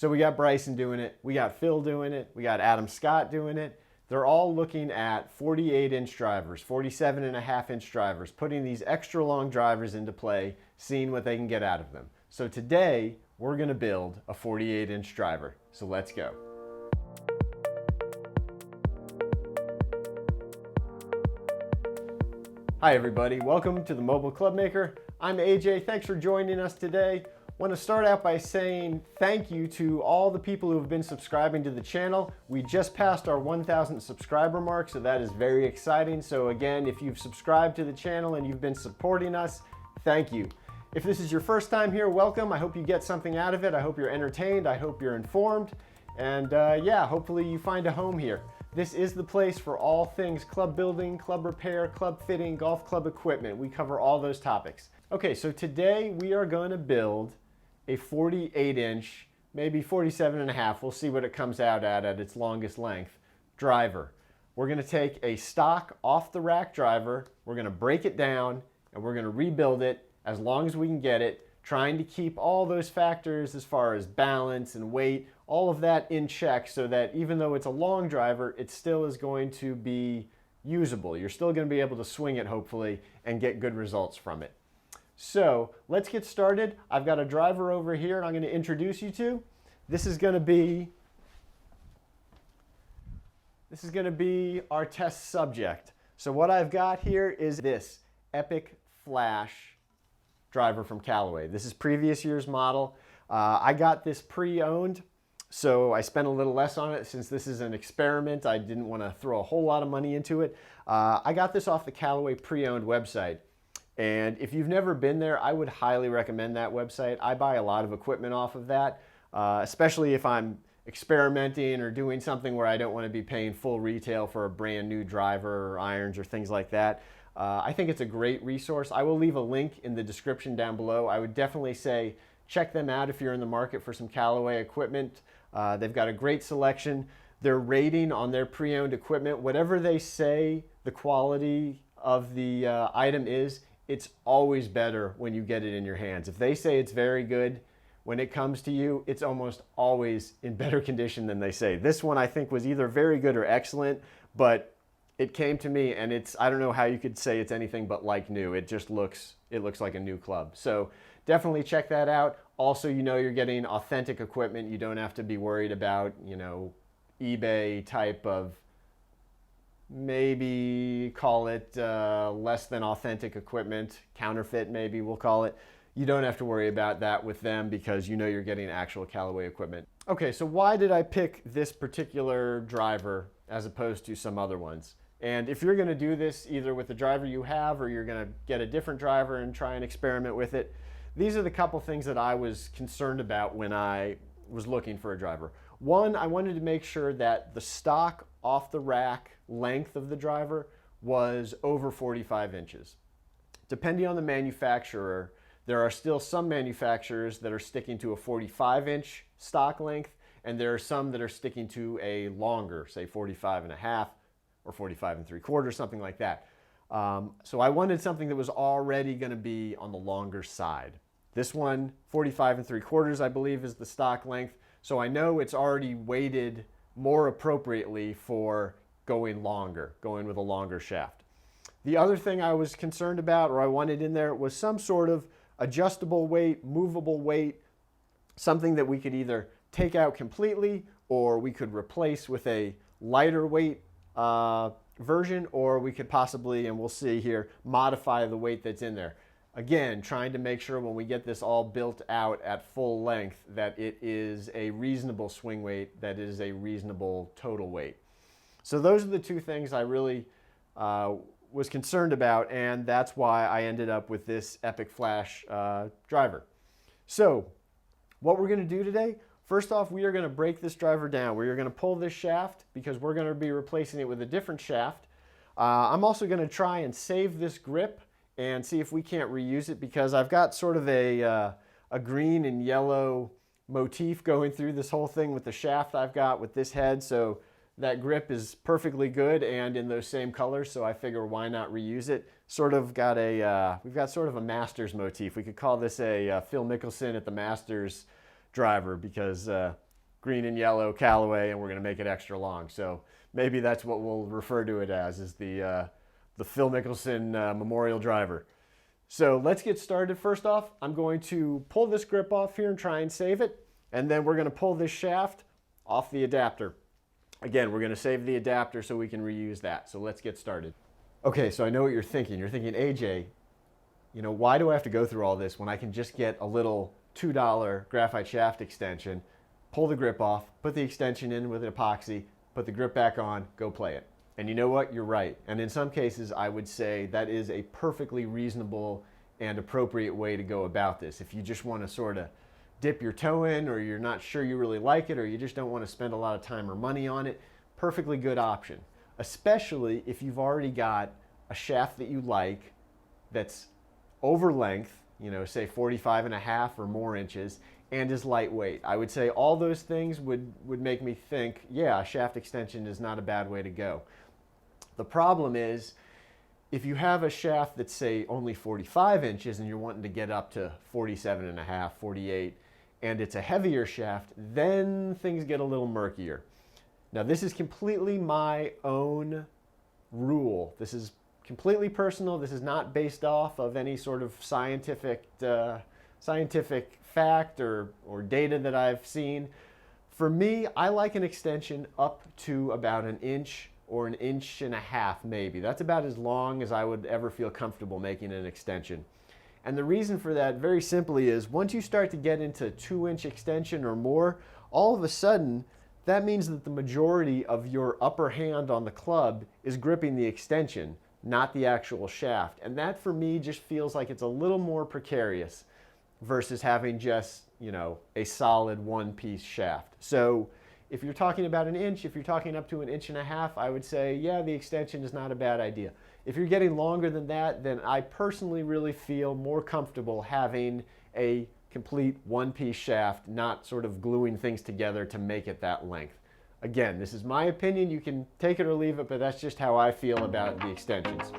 So we got Bryson doing it, we got Phil doing it, we got Adam Scott doing it. They're all looking at 48-inch drivers, 47.5-inch drivers, putting these extra long drivers into play, seeing what they can get out of them. So today, we're gonna build a 48-inch driver. So let's go. Hi everybody, welcome to the Mobile Club Maker. I'm AJ, thanks for joining us today. I want to start out by saying thank you to all the people who have been subscribing to the channel. We just passed our 1,000 subscriber mark, so that is very exciting. So again, if you've subscribed to the channel and you've been supporting us, thank you. If this is your first time here, welcome. I hope you get something out of it. I hope you're entertained. I hope you're informed. And yeah, hopefully you find a home here. This is the place for all things club building, club repair, club fitting, golf club equipment. We cover all those topics. Okay, so today we are going to build a 48-inch, maybe 47.5, we'll see what it comes out at its longest length, driver. We're going to take a stock off-the-rack driver, we're going to break it down, and we're going to rebuild it as long as we can get it, trying to keep all those factors as far as balance and weight, all of that in check so that even though it's a long driver, it still is going to be usable. You're still going to be able to swing it, hopefully, and get good results from it. So let's get started. I've got a driver over here and I'm going to introduce you to. This is going to be our test subject. So what I've got here is this Epic Flash driver from Callaway. This is previous year's model. I got this pre-owned, so I spent a little less on it since this is an experiment. I didn't want to throw a whole lot of money into it. I got this off the Callaway pre-owned website. And if you've never been there, I would highly recommend that website. I buy a lot of equipment off of that, especially if I'm experimenting or doing something where I don't want to be paying full retail for a brand new driver or irons or things like that. I think it's a great resource. I will leave a link in the description down below. I would definitely say check them out if you're in the market for some Callaway equipment. They've got a great selection. Their rating on their pre-owned equipment, whatever they say the quality of the item is, it's always better when you get it in your hands. If they say it's very good, when it comes to you, it's almost always in better condition than they say. This one I think was either very good or excellent, but it came to me and I don't know how you could say it's anything but like new. It looks like a new club. So definitely check that out. Also, you're getting authentic equipment. You don't have to be worried about, eBay type of, maybe call it less than authentic equipment, counterfeit maybe we'll call it. You don't have to worry about that with them because you're getting actual Callaway equipment. Okay, so why did I pick this particular driver as opposed to some other ones? And if you're gonna do this either with the driver you have or you're gonna get a different driver and try and experiment with it, these are the couple things that I was concerned about when I was looking for a driver. One, I wanted to make sure that the stock off the rack length of the driver was over 45 inches. Depending on the manufacturer, there are still some manufacturers that are sticking to a 45-inch stock length, and there are some that are sticking to a longer, say 45.5 or 45.75, something like that. So I wanted something that was already going to be on the longer side. This one, 45.75, I believe, is the stock length. So I know it's already weighted more appropriately for going longer, going with a longer shaft. The other thing I was concerned about, or I wanted in there, was some sort of adjustable weight, movable weight, something that we could either take out completely or we could replace with a lighter weight version, or we could possibly, and we'll see here, modify the weight that's in there. Again, trying to make sure when we get this all built out at full length that it is a reasonable swing weight, that it is a reasonable total weight. So those are the two things I really was concerned about, and that's why I ended up with this Epic Flash driver. So what we're going to do today, first off, we are going to break this driver down. We are going to pull this shaft because we're going to be replacing it with a different shaft. I'm also going to try and save this grip and see if we can't reuse it because I've got sort of a green and yellow motif going through this whole thing with the shaft I've got with this head. So that grip is perfectly good and in those same colors, so I figure why not reuse it. Sort of got we've got sort of a Masters motif. We could call this a Phil Mickelson at the Masters driver because green and yellow Callaway, and we're going to make it extra long. So maybe that's what we'll refer to it as, is the Phil Mickelson Memorial Driver. So let's get started. First off, I'm going to pull this grip off here and try and save it. And then we're going to pull this shaft off the adapter. Again, we're going to save the adapter so we can reuse that. So let's get started. Okay, so I know what you're thinking. You're thinking, AJ, you know, why do I have to go through all this when I can just get a little $2 graphite shaft extension, pull the grip off, put the extension in with epoxy, put the grip back on, go play it. And you know what? You're right. And in some cases, I would say that is a perfectly reasonable and appropriate way to go about this. If you just want to sort of dip your toe in, or you're not sure you really like it, or you just don't want to spend a lot of time or money on it, perfectly good option. Especially if you've already got a shaft that you like that's over length, you know, say 45.5 or more inches, and is lightweight. I would say all those things would make me think, yeah, a shaft extension is not a bad way to go. The problem is, if you have a shaft that's, say, only 45 inches and you're wanting to get up to 47.5, 48, and it's a heavier shaft, then things get a little murkier. Now, this is completely my own rule. This is completely personal. This is not based off of any sort of scientific fact or data that I've seen. For me, I like an extension up to about an inch or an inch and a half maybe. That's about as long as I would ever feel comfortable making an extension. And the reason for that, very simply, is once you start to get into 2-inch extension or more, all of a sudden, that means that the majority of your upper hand on the club is gripping the extension, not the actual shaft. And that, for me, just feels like it's a little more precarious versus having just, you know, a solid one-piece shaft. So if you're talking about an inch, if you're talking up to an inch and a half, I would say, yeah, the extension is not a bad idea. If you're getting longer than that, then I personally really feel more comfortable having a complete one-piece shaft, not sort of gluing things together to make it that length. Again, this is my opinion. You can take it or leave it, but that's just how I feel about the extensions.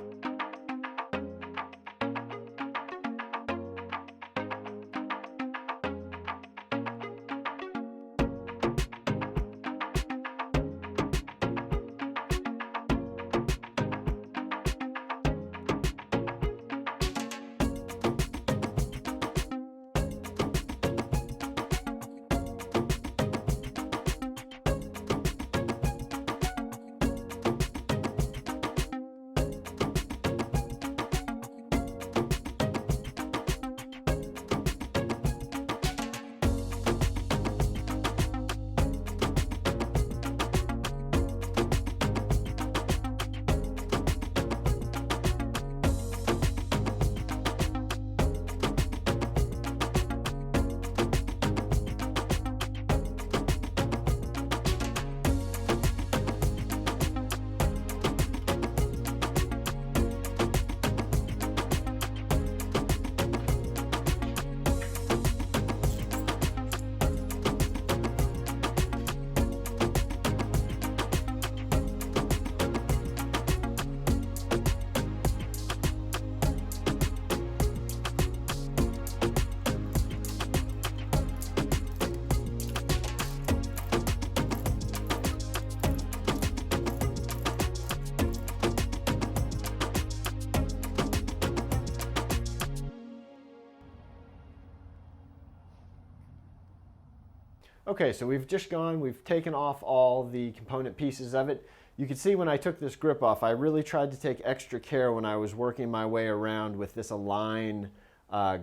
Okay, so we've taken off all the component pieces of it. You can see when I took this grip off, I really tried to take extra care when I was working my way around with this Align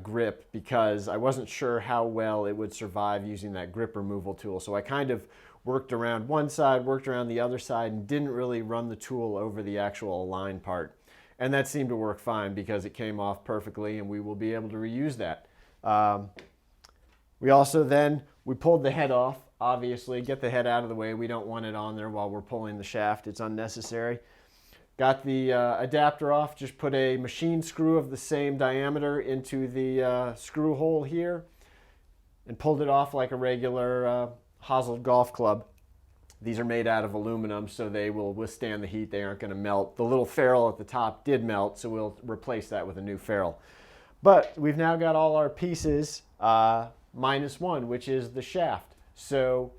grip, because I wasn't sure how well it would survive using that grip removal tool. So I kind of worked around one side, worked around the other side, and didn't really run the tool over the actual Align part. And that seemed to work fine because it came off perfectly, and we will be able to reuse that. We also then, we pulled the head off, obviously, get the head out of the way. We don't want it on there while we're pulling the shaft. It's unnecessary. Got the adapter off, just put a machine screw of the same diameter into the screw hole here and pulled it off like a regular hosel golf club. These are made out of aluminum, so they will withstand the heat. They aren't going to melt. The little ferrule at the top did melt, so we'll replace that with a new ferrule. But we've now got all our pieces minus one, which is the shaft. So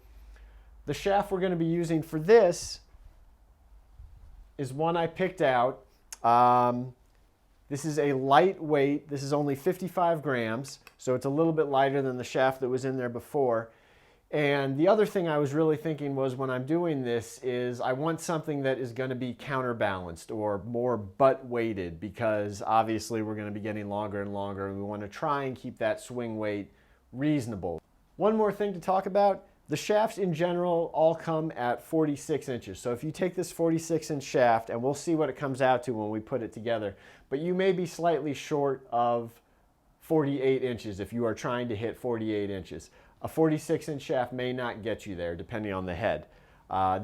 The shaft we're going to be using for this is one I picked out. This is a lightweight. This is only 55 grams, so it's a little bit lighter than the shaft that was in there before. And the other thing I was really thinking was, when I'm doing this, is I want something that is going to be counterbalanced or more butt weighted, because obviously we're going to be getting longer and longer, and we want to try and keep that swing weight reasonable. One more thing to talk about: the shafts in general all come at 46 inches. So if you take this 46-inch shaft, and we'll see what it comes out to when we put it together, but you may be slightly short of 48 inches if you are trying to hit 48 inches. A 46-inch shaft may not get you there, depending on the head.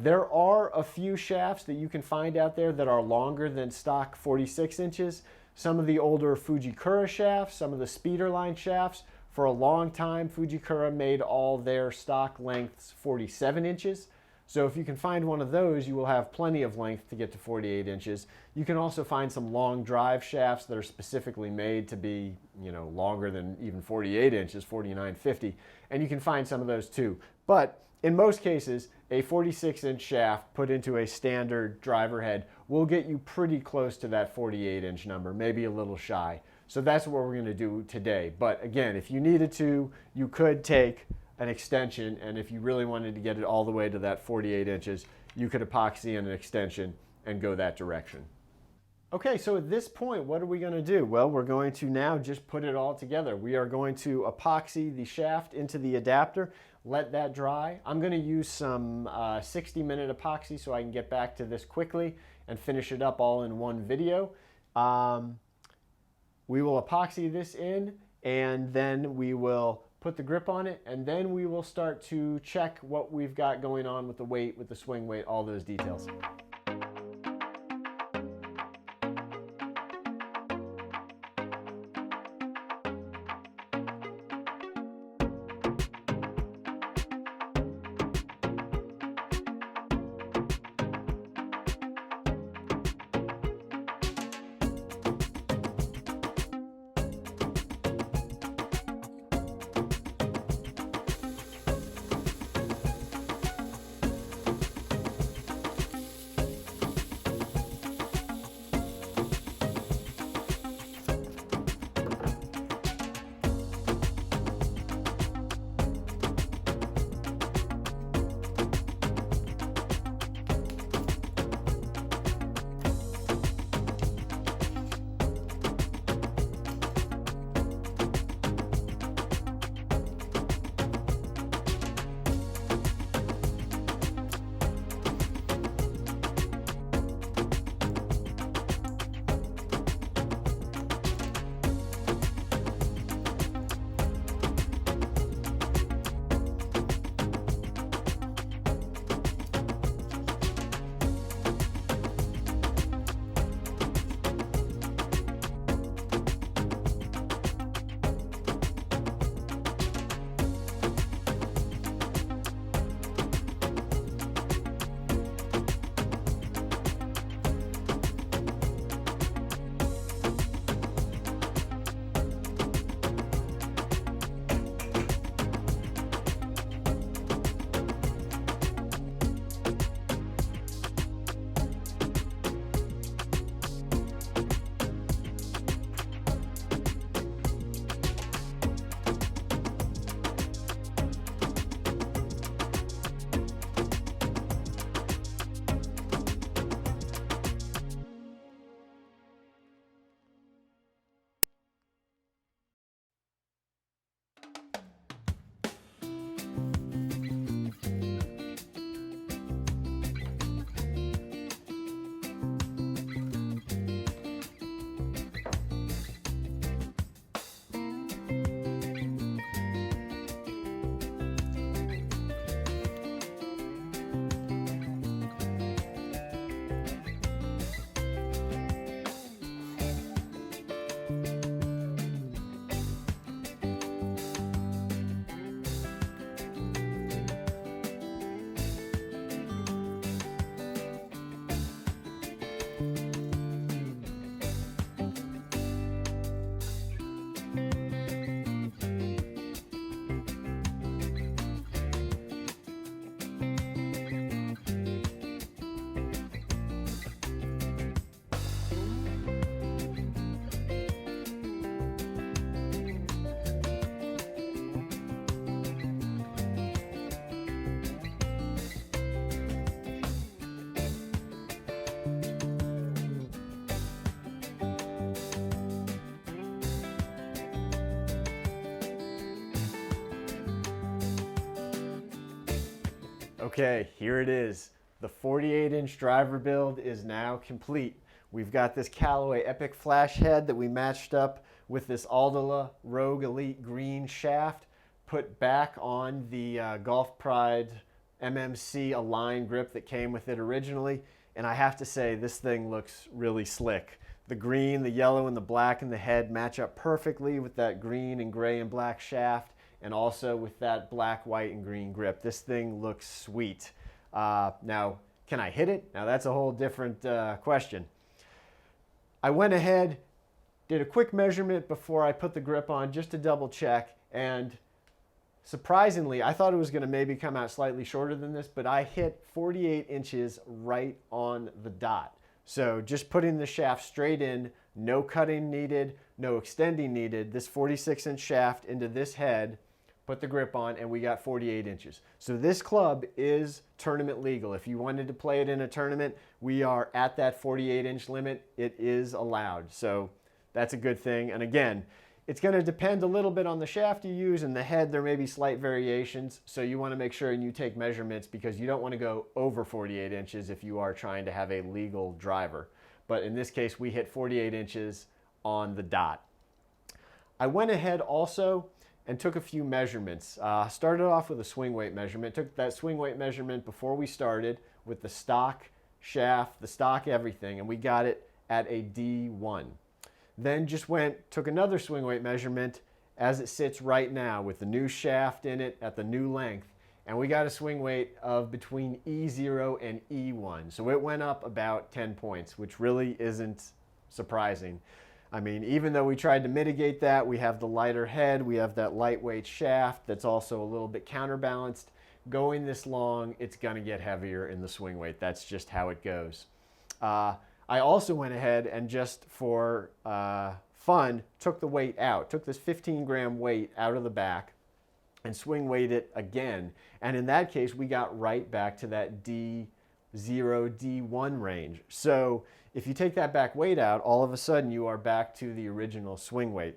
There are a few shafts that you can find out there that are longer than stock 46 inches. Some of the older Fujikura shafts, some of the Speederline shafts. For a long time, Fujikura made all their stock lengths 47 inches. So if you can find one of those, you will have plenty of length to get to 48 inches. You can also find some long drive shafts that are specifically made to be, longer than even 48 inches, 49, 50. And you can find some of those too. But in most cases, a 46-inch shaft put into a standard driver head will get you pretty close to that 48-inch number, maybe a little shy. So that's what we're going to do today. But again, if you needed to, you could take an extension, and if you really wanted to get it all the way to that 48 inches, you could epoxy in an extension and go that direction. Okay, so at this point, what are we going to do? Well, we're going to now just put it all together. We are going to epoxy the shaft into the adapter, let that dry. I'm going to use some 60-minute epoxy so I can get back to this quickly and finish it up all in one video. We will epoxy this in, and then we will put the grip on it, and then we will start to check what we've got going on with the weight, with the swing weight, all those details. Okay, here it is. The 48-inch driver build is now complete. We've got this Callaway Epic Flash head that we matched up with this Aldala Rogue Elite green shaft, put back on the Golf Pride MMC Align grip that came with it originally. And I have to say, this thing looks really slick. The green, the yellow, and the black in the head match up perfectly with that green and gray and black shaft, and also with that black, white, and green grip. This thing looks sweet. Now, can I hit it? Now, that's a whole different question. I went ahead, did a quick measurement before I put the grip on just to double check, and surprisingly, I thought it was going to maybe come out slightly shorter than this, but I hit 48 inches right on the dot. So just putting the shaft straight in, no cutting needed, no extending needed, this 46-inch shaft into this head, put the grip on, and we got 48 inches. So this club is tournament legal. If you wanted to play it in a tournament, we are at that 48-inch limit. It is allowed. So that's a good thing. And again, it's going to depend a little bit on the shaft you use, and the head there may be slight variations, so you want to make sure and you take measurements because you don't want to go over 48 inches if you are trying to have a legal driver. But in this case, we hit 48 inches on the dot. I went ahead also and took a few measurements. Started off with a swing weight measurement, took that swing weight measurement before we started with the stock shaft, the stock everything, and we got it at a D1. Then just took another swing weight measurement as it sits right now with the new shaft in it at the new length. And we got a swing weight of between E0 and E1. So it went up about 10 points, which really isn't surprising. I mean, even though we tried to mitigate that, we have the lighter head, we have that lightweight shaft that's also a little bit counterbalanced. Going this long, it's gonna get heavier in the swing weight. That's just how it goes. I also went ahead and just for fun, took the weight out, took this 15-gram weight out of the back and swing weighted it again. And in that case, we got right back to that D0, D1 range. So if you take that back weight out, all of a sudden you are back to the original swing weight.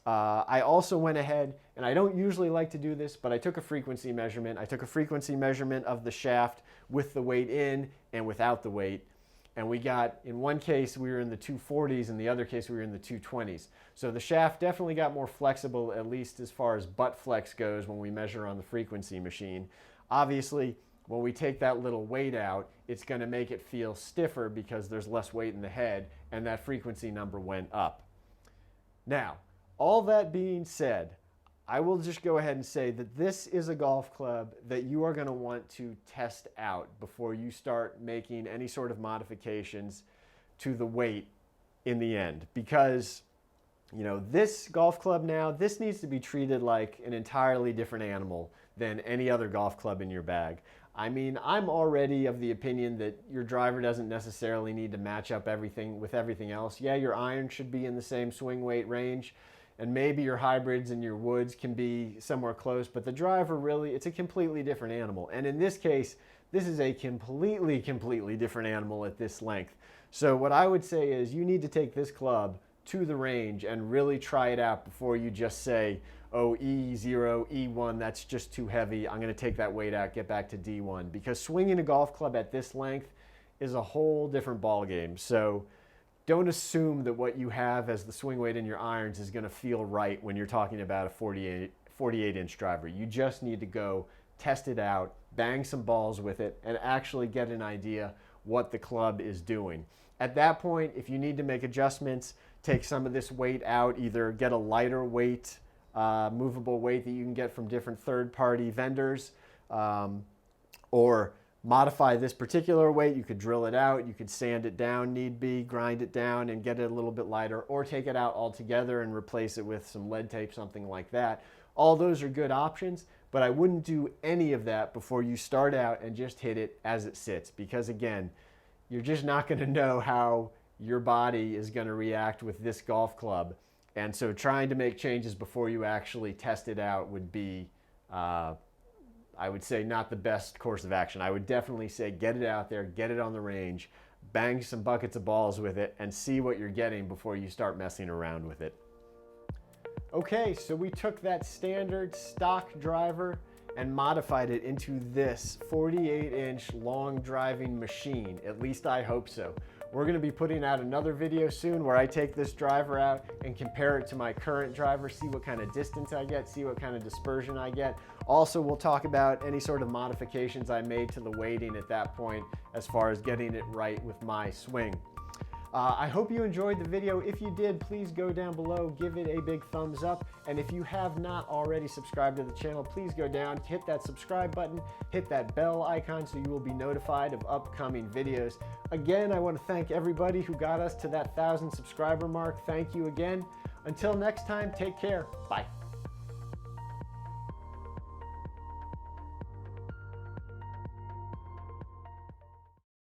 I also went ahead, and I don't usually like to do this, but I took a frequency measurement. I took a frequency measurement of the shaft with the weight in and without the weight. And we got, in one case, we were in the 240s, in the other case, we were in the 220s. So the shaft definitely got more flexible, at least as far as butt flex goes when we measure on the frequency machine. Obviously, when we take that little weight out, it's going to make it feel stiffer because there's less weight in the head, and that frequency number went up. Now, all that being said, I will just go ahead and say that this is a golf club that you are going to want to test out before you start making any sort of modifications to the weight in the end. Because, you know, this golf club now, this needs to be treated like an entirely different animal than any other golf club in your bag. I mean, I'm already of the opinion that your driver doesn't necessarily need to match up everything with everything else. Yeah, your iron should be in the same swing weight range, and maybe your hybrids and your woods can be somewhere close, but the driver really, it's a completely different animal. And in this case, this is a completely different animal at this length. So what I would say is you need to take this club to the range and really try it out before you just say, oh, E0, E1, that's just too heavy. I'm gonna take that weight out, get back to D1. Because swinging a golf club at this length is a whole different ballgame. So don't assume that what you have as the swing weight in your irons is going to feel right when you're talking about a 48-inch driver. You just need to go test it out, bang some balls with it, and actually get an idea what the club is doing. At that point, if you need to make adjustments, take some of this weight out, either get a lighter weight, movable weight that you can get from different third-party vendors, or modify this particular weight. You could drill it out, you could sand it down need be, grind it down and get it a little bit lighter, or take it out altogether and replace it with some lead tape, something like that. All those are good options, but I wouldn't do any of that before you start out and just hit it as it sits, because again, you're just not going to know how your body is going to react with this golf club. And so trying to make changes before you actually test it out would be I would say not the best course of action. I would definitely say get it out there, get it on the range, bang some buckets of balls with it, and see what you're getting before you start messing around with it. Okay, so we took that standard stock driver and modified it into this 48-inch long driving machine. At least I hope so. We're gonna be putting out another video soon where I take this driver out and compare it to my current driver, see what kind of distance I get, see what kind of dispersion I get. Also, we'll talk about any sort of modifications I made to the weighting at that point as far as getting it right with my swing. I hope you enjoyed the video. If you did, please go down below, give it a big thumbs up. And if you have not already subscribed to the channel, please go down, hit that subscribe button, hit that bell icon so you will be notified of upcoming videos. Again, I want to thank everybody who got us to that 1,000 subscriber mark. Thank you again. Until next time, take care. Bye.